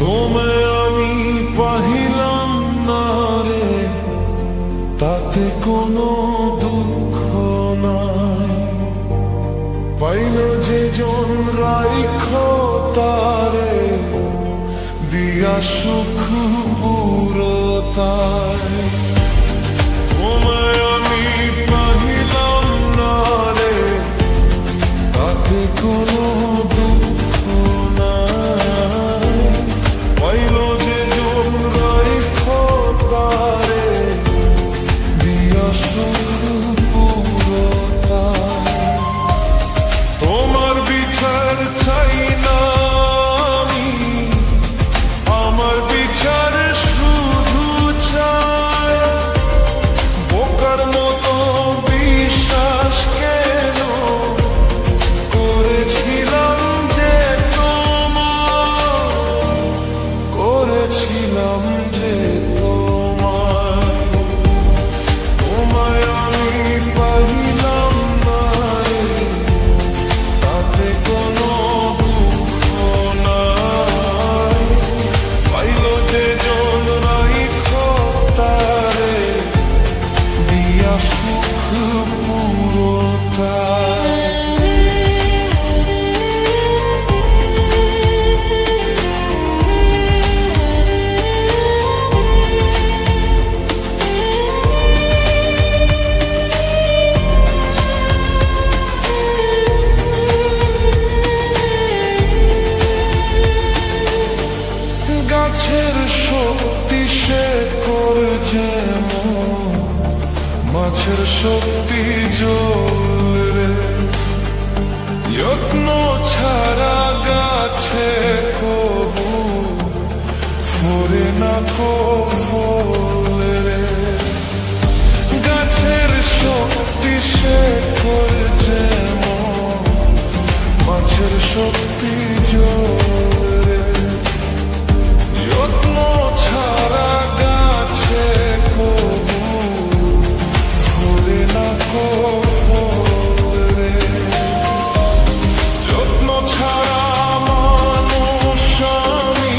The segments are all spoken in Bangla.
তোমায় আমি পাহিলাম না রে, তাতে কোনো দুঃখ নাই। পাইল যে জন রাইখ তারে, দিয়া সুখ পুরতায়। তোমায় আমি পাহিলাম না রে, তাতে কোনো দুঃখ নাই। পাইল যে জন রাইখ তারে, দিয়া সুখ পুরতায়। তোমার বিচার চাই না আমি, আমার বিচার শুধু চাই। বোকার মতো বিশ্বাস কেন করেছিলাম যে তোমার, করেছিলাম যে তোমার। তোমায় আমি পাইলাম না রে, তাতে কোনো দুঃখ নাই। পাইল যে জন রাইখ তারে, দিয়া সুখ পুরতায়। গাছের শক্তি সে করে যেমন, মাছের শক্তি জল রে। যত্ন ছাড়া গাছে কবু ফোরে না কো ফল রে। গাছের শক্তি সে করে যেমন, মাছের শক্তি জল রে। যত্ন ছাড়া গাছে কবু ফোরে না কো ফল রে। যত্ন ছাড়া মানুষ আমি,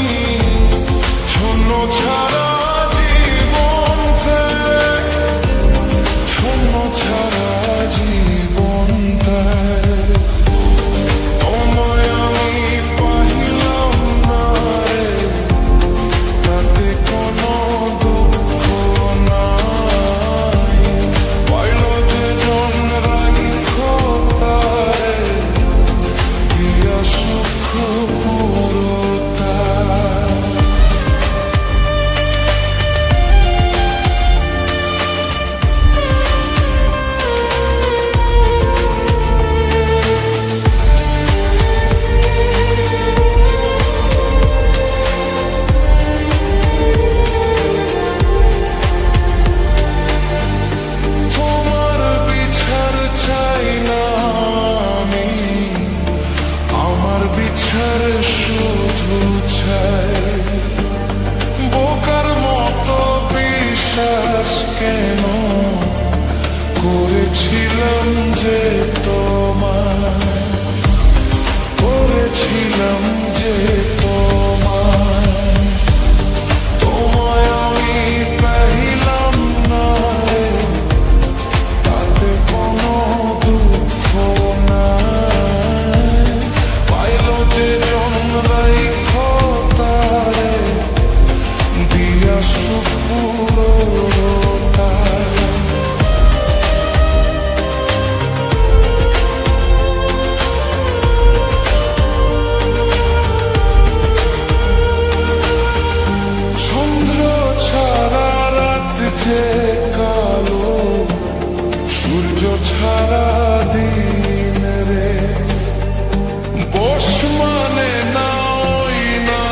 শূন্য ছাড়া জীবন ত্যাগ, শূন্য ছাড়া জীবন ত্যাগ। তোমায় আমি পাইলাম না রে, তাতে কোনো দুঃখ নাই। পাইল যে জন রাইখ তারে, দিয়া সুখ পুরতায়। তোমার বিচার চাই না আমি, আমার বিচার শুধু চাই। বোকার মতো বিশ্বাস কেন করেছিলাম যে তোমার, করেছিলাম যে তোমার। তোমায় আমি পাইলাম না রে, তাতে কোনো দুঃখ নাই। পাইল যে জন রাইখ তারে, দিয়া সুখ পুরতায়। চন্দ্র ছাড়া রাত যে কালো, সূর্য ছাড়া দিন রে। বস মানে না ওই না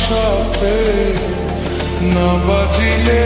সাপে, না বাজিলে